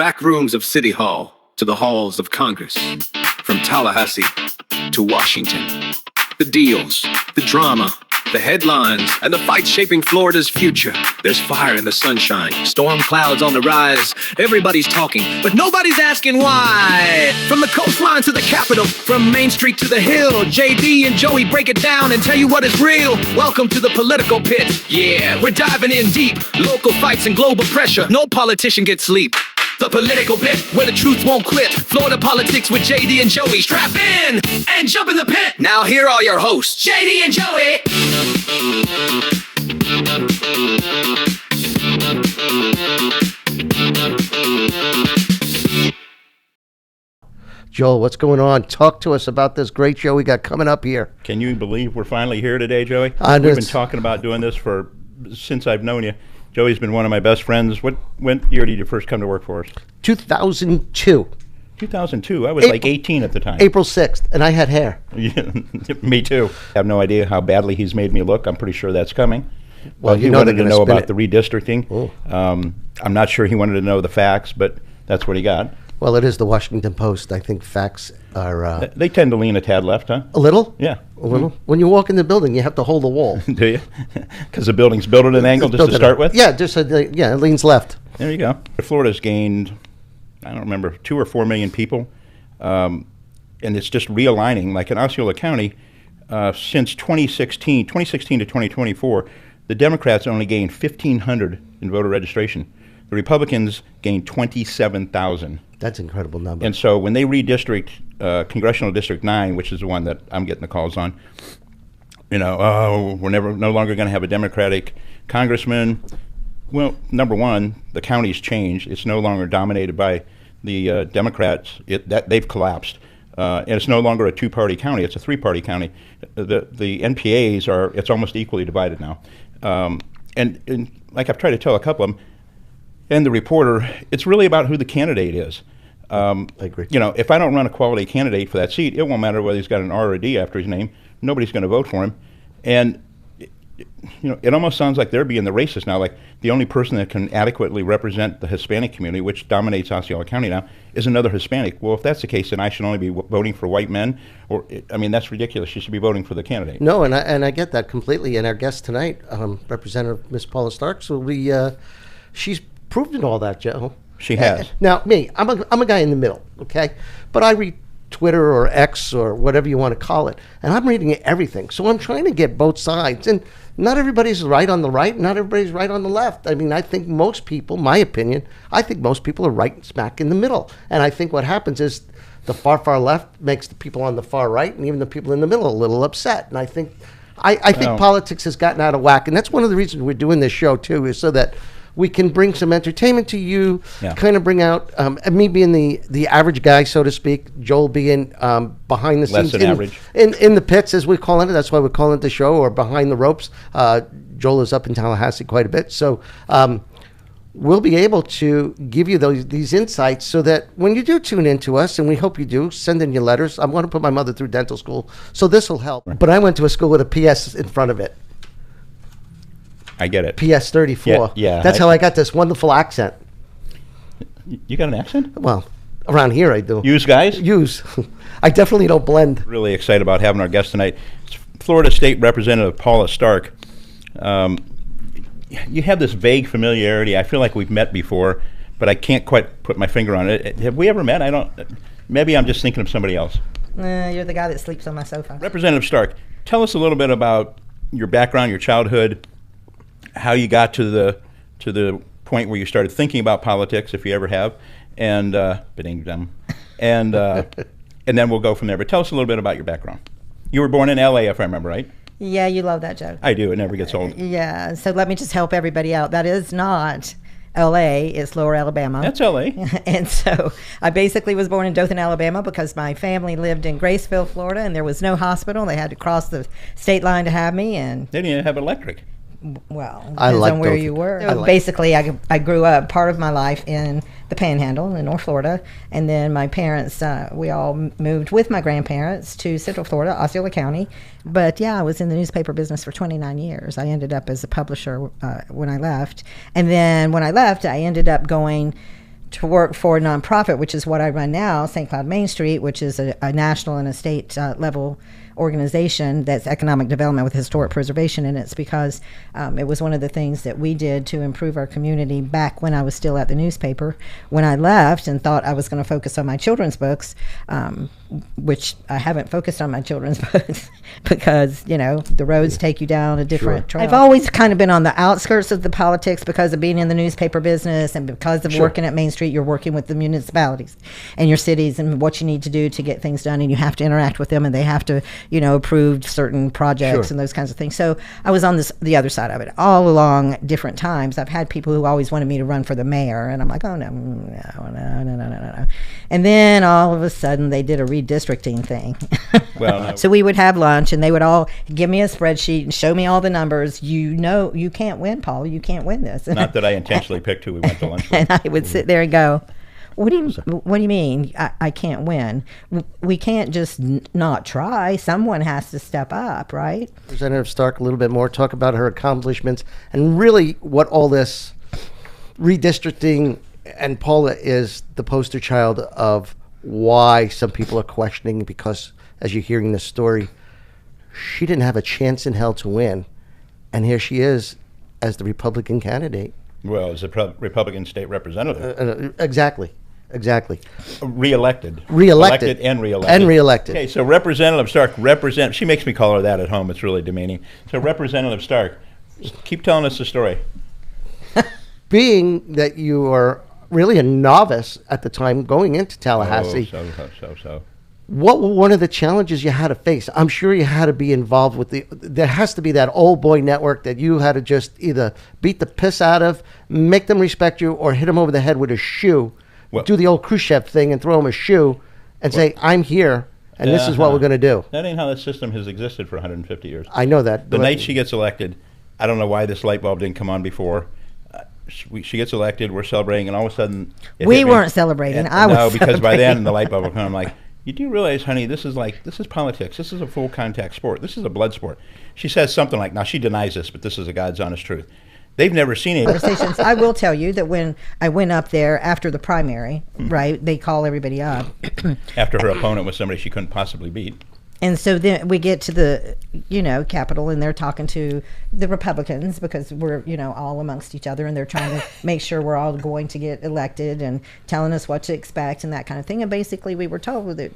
back rooms of City Hall to the halls of Congress, from Tallahassee to Washington. The deals, the drama, the headlines, and the fight shaping Florida's future. There's fire in the sunshine, storm clouds on the rise. Everybody's talking, but nobody's asking why. From the coastline to the Capitol, from Main Street to the Hill, JD and Joey break it down and tell you what is real. Welcome to the political pit. Yeah, we're diving in deep. Local fights and global pressure. No politician gets sleep. The political pit, where the truth won't quit. Florida politics with JD and Joey. Strap in and jump in the pit. Now here are your hosts, JD and Joey. Joel, what's going on? Talk to us about this great show we got coming up here. Can you believe we're finally here today, Joey? We've been talking about doing this since I've known you. Joey's been one of my best friends. What year did you first come to work for us? 2002. 2002. I was like 18 at the time. April 6th, and I had hair. Yeah, me too. I have no idea how badly he's made me look. I'm pretty sure that's coming. Well, he wanted to know about the redistricting. I'm not sure he wanted to know the facts, but that's what he got. Well, it is the Washington Post. I think facts are... they tend to lean a tad left, huh? A little? Yeah. A little? When you walk in the building, you have to hold the wall. Do you? Because the building's built at an angle just to start with? Yeah, it leans left. There you go. Florida's gained, I don't remember, 2 or 4 million people. And it's just realigning. Like in Osceola County, since 2016 to 2024, the Democrats only gained 1,500 in voter registration. The Republicans gained 27,000. That's an incredible number. And so when they redistrict Congressional District 9, which is the one that I'm getting the calls on, we're no longer going to have a Democratic congressman. Well, number one, the county's changed. It's no longer dominated by the Democrats. They've collapsed. And it's no longer a two-party county. It's a three-party county. The NPAs it's almost equally divided now. And like I've tried to tell a couple of them, and the reporter, it's really about who the candidate is. I agree. If I don't run a quality candidate for that seat, it won't matter whether he's got an R or a D after his name. Nobody's going to vote for him. And, it almost sounds like they're being the racist now. Like the only person that can adequately represent the Hispanic community, which dominates Osceola County now, is another Hispanic. Well, if that's the case, then I should only be voting for white men. That's ridiculous. You should be voting for the candidate. No, and I get that completely. And our guest tonight, Representative Ms. Paula Stark, she's proved all that, Joe. She has. Now, I'm a guy in the middle, okay? But I read Twitter or X or whatever you want to call it, and I'm reading everything. So I'm trying to get both sides. And not everybody's right on the right, not everybody's right on the left. I mean, I think most people, my opinion, I think most people are right smack in the middle. And I think what happens is the far left makes the people on the far right and even the people in the middle a little upset. And I think politics has gotten out of whack. And that's one of the reasons we're doing this show, too, is so that we can bring some entertainment to you, kind of bring out me being the average guy, so to speak, Joel being behind the scenes. Less than average. In the pits, as we call it. That's why we call it the show, or behind the ropes. Joel is up in Tallahassee quite a bit. So we'll be able to give you these insights so that when you do tune into us, and we hope you do, send in your letters. I want to put my mother through dental school, so this will help. Right. But I went to a school with a PS in front of it. I get it. PS 34. Yeah. That's how I got this wonderful accent. You got an accent? Well, around here I do. Use, guys? Use. I definitely don't blend. Really excited about having our guest tonight. It's Florida State Representative Paula Stark. You have this vague familiarity. I feel like we've met before, but I can't quite put my finger on it. Have we ever met? Maybe I'm just thinking of somebody else. You're the guy that sleeps on my sofa. Representative Stark, tell us a little bit about your background, your childhood, how you got to the point where you started thinking about politics, if you ever have, and and then we'll go from there. But tell us a little bit about your background. You were born in L.A., if I remember right. Yeah, you love that joke. I do. It never gets old. Yeah. So let me just help everybody out. That is not L.A. It's Lower Alabama. That's L.A. And so I basically was born in Dothan, Alabama, because my family lived in Graceville, Florida, and there was no hospital. They had to cross the state line to have me, and they didn't even have electric. Well, depends on where you were. So basically, I grew up part of my life in the Panhandle in North Florida, and then my parents, we all moved with my grandparents to Central Florida, Osceola County. But yeah, I was in the newspaper business for 29 years. I ended up as a publisher when I left, and then when I left, I ended up going to work for a nonprofit, which is what I run now, St. Cloud Main Street, which is a national and a state level organization that's economic development with historic preservation, and it's because it was one of the things that we did to improve our community back when I was still at the newspaper. When I left and thought I was going to focus on my children's books, which I haven't focused on my children's books because, the roads take you down a different trail. I've always kind of been on the outskirts of the politics because of being in the newspaper business and because of working at Main Street. You're working with the municipalities and your cities and what you need to do to get things done, and you have to interact with them, and they have to, approve certain projects and those kinds of things. So I was on the other side of it all along different times. I've had people who always wanted me to run for the mayor, and I'm like, oh, no. And then all of a sudden they did a redistricting thing. Well, so we would have lunch, and they would all give me a spreadsheet and show me all the numbers. You can't win, Paul. You can't win this. Not that I intentionally picked who we went to lunch with. And I would sit there and go, what do you mean I can't win? We can't just not try. Someone has to step up, right? Representative Stark, a little bit more, talk about her accomplishments and really what all this redistricting, and Paula is the poster child of why some people are questioning, because as you're hearing this story, she didn't have a chance in hell to win, and here she is as the Republican candidate. Well, as a Republican state representative. Exactly. Reelected. Elected and reelected. Okay, so Representative Stark, she makes me call her that at home. It's really demeaning. So Representative Stark, keep telling us the story. Being that you are really a novice at the time going into Tallahassee. So. What were one of the challenges you had to face? I'm sure you had to be involved with there has to be that old boy network that you had to just either beat the piss out of, make them respect you, or hit them over the head with a shoe. Do the old Khrushchev thing and throw them a shoe and say, I'm here, and this is what we're going to do. That ain't how the system has existed for 150 years. I know that. The night she gets elected, I don't know why this light bulb didn't come on before. She gets elected, we're celebrating, and all of a sudden... We weren't celebrating. I was No, because by celebrating. then the light bulb will come. I'm like, you do realize, honey, this is politics. This is a full contact sport. This is a blood sport. She says something like, now she denies this, but this is a God's honest truth. They've never seen it. Conversations. I will tell you that when I went up there after the primary, right, they call everybody up. After her opponent was somebody she couldn't possibly beat. And so then we get to the, Capitol, and they're talking to the Republicans because we're, all amongst each other, and they're trying to make sure we're all going to get elected and telling us what to expect and that kind of thing. And basically we were told that,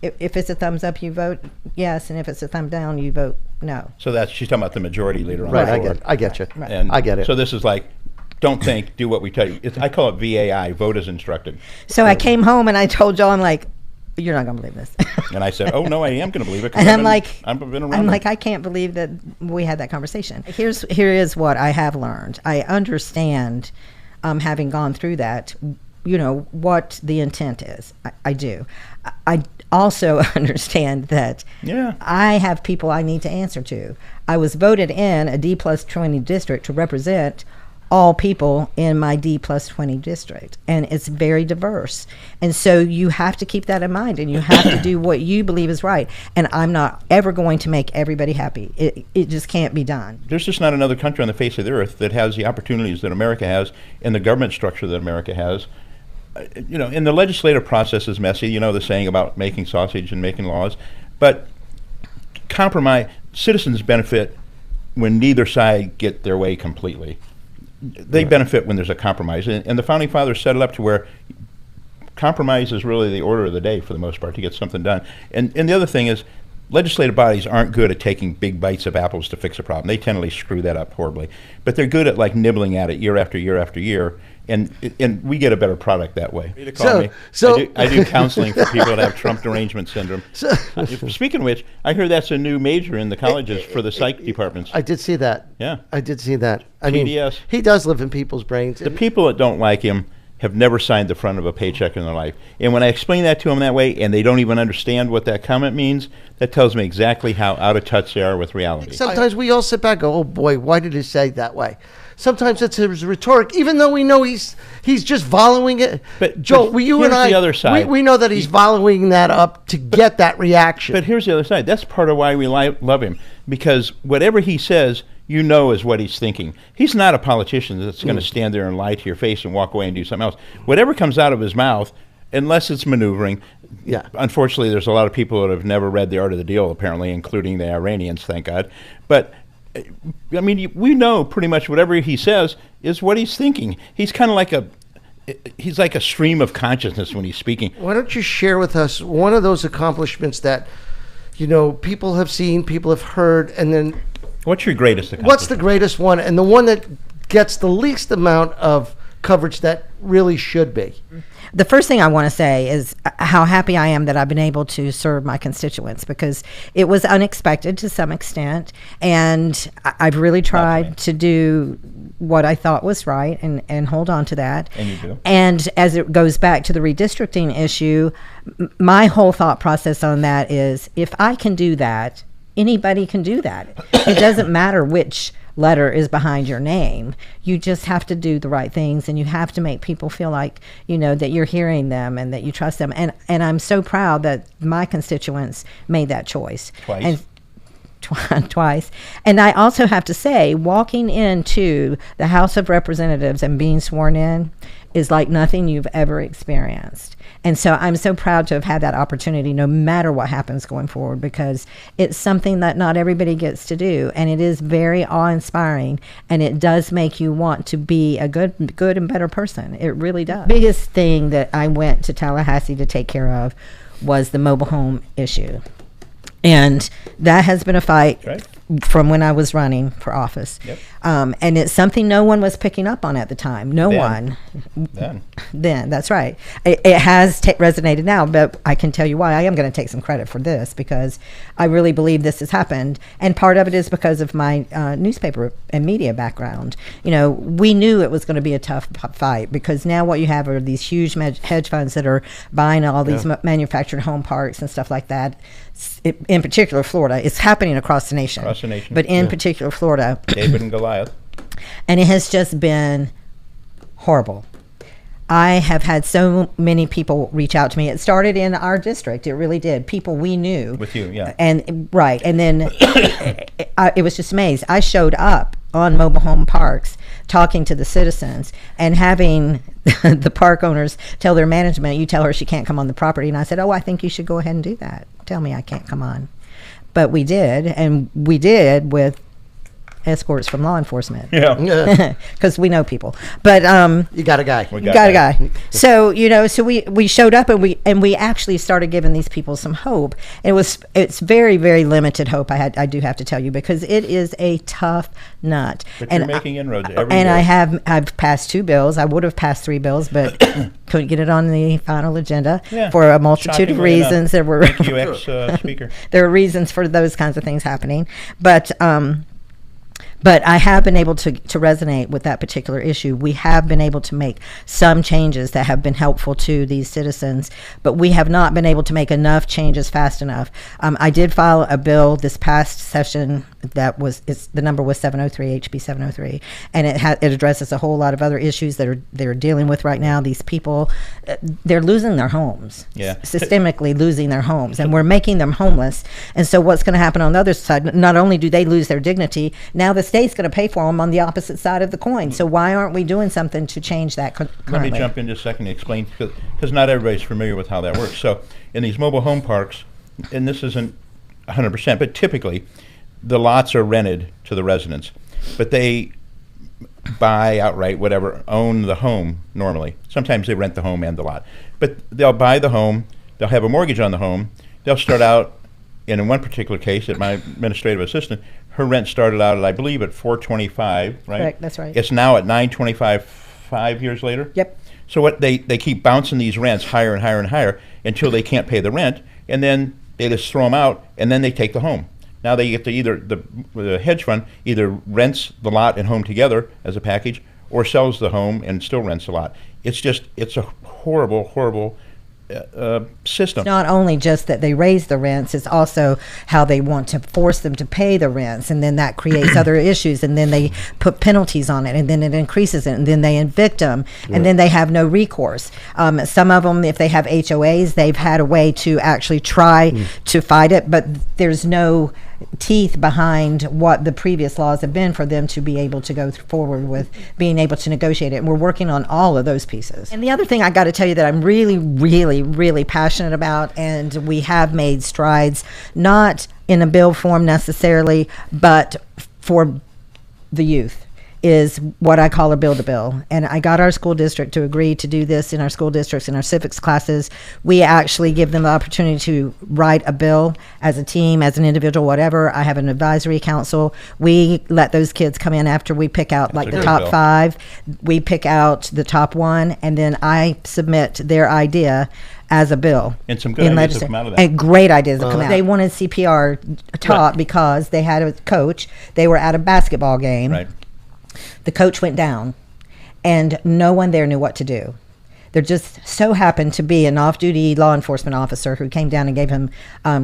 if it's a thumbs up, you vote yes, and if it's a thumb down, you vote no. So she's talking about the majority leader on the the floor. I get you. Right. And I get it. So this is like, don't think, do what we tell you. I call it VAI, vote as instructed. So I came home and I told Joe, I'm like, you're not going to believe this. And I said, oh, no, I am going to believe it. And I'm like, I can't believe that we had that conversation. Here is what I have learned. I understand, having gone through that, what the intent is. I do. I also understand that I have people I need to answer to. I was voted in a D+20 district to represent all people in my D+20 district, and it's very diverse, and so you have to keep that in mind, and you have to do what you believe is right. And I'm not ever going to make everybody happy. It just can't be done. There's just not another country on the face of the earth that has the opportunities that America has and the government structure that America has. And the legislative process is messy. The saying about making sausage and making laws, but compromise, citizens benefit when neither side get their way completely. They benefit when there's a compromise, and the founding fathers set it up to where compromise is really the order of the day for the most part to get something done. And the other thing is, legislative bodies aren't good at taking big bites of apples to fix a problem. They tend to screw that up horribly, but they're good at nibbling at it year after year after year, and we get a better product that way. I do counseling for people that have Trump derangement syndrome. Speaking of which, I hear that's a new major in the colleges for the psych departments. I did see that. Yeah, I did see that. I mean, he does live in people's brains. The people that don't like him have never signed the front of a paycheck in their life. And when I explain that to them that way, and they don't even understand what that comment means, that tells me exactly how out of touch they are with reality. Sometimes we all sit back and go, oh boy, why did he say it that way? Sometimes it's his rhetoric, even though we know he's just volleying it. But Joe, you and I, the other side. We know that he's volleying that up to get that reaction. But here's the other side. That's part of why we love him. Because whatever he says, you know is what he's thinking. He's not a politician that's going to stand there and lie to your face and walk away and do something else. Whatever comes out of his mouth, unless it's maneuvering, unfortunately, there's a lot of people that have never read The Art of the Deal, apparently, including the Iranians, thank God. But, I mean, we know pretty much whatever he says is what he's thinking. He's kind of like he's like a stream of consciousness when he's speaking. Why don't you share with us one of those accomplishments that, people have seen, people have heard, and then... What's your greatest accomplishment? What's the greatest one, and the one that gets the least amount of coverage that really should be? The first thing I want to say is how happy I am that I've been able to serve my constituents, because it was unexpected to some extent, and I've really tried to do what I thought was right and hold on to that. And you do. And as it goes back to the redistricting issue, my whole thought process on that is, if I can do that, anybody can do that. It doesn't matter which letter is behind your name. You just have to do the right things, and you have to make people feel like, that you're hearing them and that you trust them. And I'm so proud that my constituents made that choice. Twice. And I also have to say, walking into the House of Representatives and being sworn in is like nothing you've ever experienced. And so I'm so proud to have had that opportunity, no matter what happens going forward, because it's something that not everybody gets to do, and it is very awe-inspiring, and it does make you want to be a good and better person. It really does. The biggest thing that I went to Tallahassee to take care of was the mobile home issue. And that has been a fight from when I was running for office. Yep. And it's something no one was picking up on at the time. No one. Then, that's right. It has resonated now, but I can tell you why. I am going to take some credit for this, because I really believe this has happened. And part of it is because of my newspaper and media background. We knew it was going to be a tough fight, because now what you have are these huge hedge funds that are buying all these manufactured home parks and stuff like that. In particular, Florida. It's happening across the nation. But in particular, Florida. David and Goliath. And it has just been horrible. I have had so many people reach out to me. It started in our district. It really did. People we knew. With you, yeah. And then it was just amazing. I showed up on mobile home parks talking to the citizens and having the park owners tell their management, you tell her she can't come on the property. And I said, I think you should go ahead and do that. Tell me I can't come on. But we did, and we did with escorts from law enforcement. Yeah. Because we know people. But you got a guy. We got a guy. So so we showed up, and we actually started giving these people some hope. It's very, very limited hope. I do have to tell you, because it is a tough nut. But you're making inroads every and day. I've passed 2 bills. I would have passed 3 bills, but couldn't get it on the final agenda Yeah. for a multitude of reasons. There were Thank you, ex-speaker. There are reasons for those kinds of things happening, but I have been able to resonate with that particular issue. We have been able to make some changes that have been helpful to these citizens, but we have not been able to make enough changes fast enough. I did file a bill this past session the number was 703, HB 703, and it addresses a whole lot of other issues that they're dealing with right now. These people, they're losing their homes, systemically losing their homes, and we're making them homeless. And so what's going to happen on the other side? Not only do they lose their dignity, now the state's going to pay for them on the opposite side of the coin. So why aren't we doing something to change that currently? Let me jump in just a second and explain, because not everybody's familiar with how that works. So in these mobile home parks, and this isn't 100%, but typically the lots are rented to the residents, but they buy outright, whatever, own the home normally. Sometimes they rent the home and the lot. But they'll buy the home, they'll have a mortgage on the home, they'll start out, and in one particular case, at my administrative assistant, her rent started out at, I believe, at $425, right? Correct, that's right. It's now at $925 5 years later? Yep. So what they keep bouncing these rents higher and higher and higher until they can't pay the rent, and then they just throw them out, and then they take the home. Now they get to either, the hedge fund either rents the lot and home together as a package, or sells the home and still rents the lot. It's a horrible, horrible system. It's not only just that they raise the rents, it's also how they want to force them to pay the rents, and then that creates other issues, and then they put penalties on it, and then it increases it, and then they evict them, and then they have no recourse. Some of them, if they have HOAs, they've had a way to actually try to fight it, but there's no teeth behind what the previous laws have been for them to be able to go forward with being able to negotiate it. And we're working on all of those pieces. And the other thing I got to tell you that I'm really, really, really passionate about, and we have made strides, not in a bill form necessarily, but for the youth, is what I call a build-a-bill. And I got our school district to agree to do this in our school districts, in our civics classes. We actually give them the opportunity to write a bill as a team, as an individual, whatever. I have an advisory council. We let those kids come in after we pick out like the top 5. We pick out the top 1, and then I submit their idea as a bill. And some good ideas have come out of that. And great ideas have come out. They wanted CPR taught because they had a coach. They were at a basketball game. Right. The coach went down, and no one there knew what to do. There just so happened to be an off-duty law enforcement officer who came down and gave him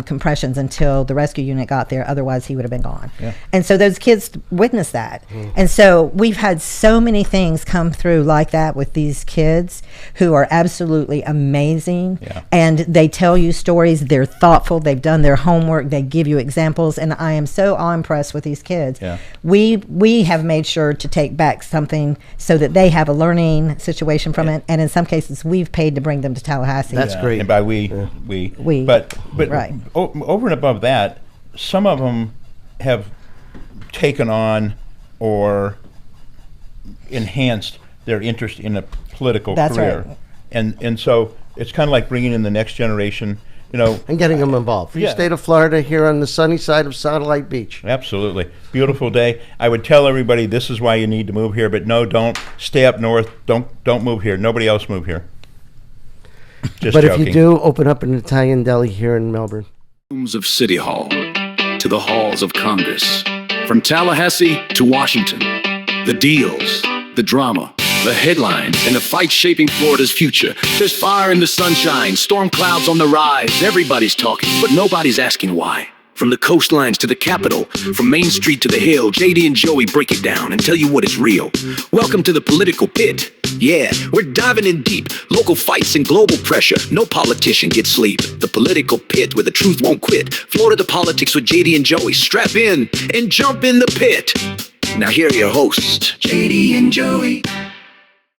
compressions until the rescue unit got there. Otherwise, he would have been gone. Yeah. And so those kids witnessed that. And so we've had so many things come through like that with these kids who are absolutely amazing. Yeah. And they tell you stories. They're thoughtful. They've done their homework. They give you examples. And I am so awe-impressed with these kids. Yeah. We have made sure to take back something so that they have a learning situation from it. And in some cases, we've paid to bring them to Tallahassee. That's great. And by we. But right. Over and above that, some of them have taken on or enhanced their interest in a political career. Right. And so it's kind of like bringing in the next generation, and getting them involved. Free state of Florida, here on the sunny side of Satellite Beach. Absolutely. Beautiful day. I would tell everybody this is why you need to move here, but no, don't stay up north. Don't move here. Nobody else move here. Just but joking. If you do, open up an Italian deli here in Melbourne. Rooms of City Hall to the halls of Congress. From Tallahassee to Washington. The deals, the drama, the headlines, and the fight shaping Florida's future. There's fire in the sunshine, storm clouds on the rise. Everybody's talking, but nobody's asking why. From the coastlines to the Capitol, from Main Street to the Hill, JD and Joey break it down and tell you what is real. Welcome to the political pit. Yeah, we're diving in deep. Local fights and global pressure. No politician gets sleep. The political pit where the truth won't quit. Florida politics with JD and Joey. Strap in and jump in the pit. Now here are your hosts, JD and Joey.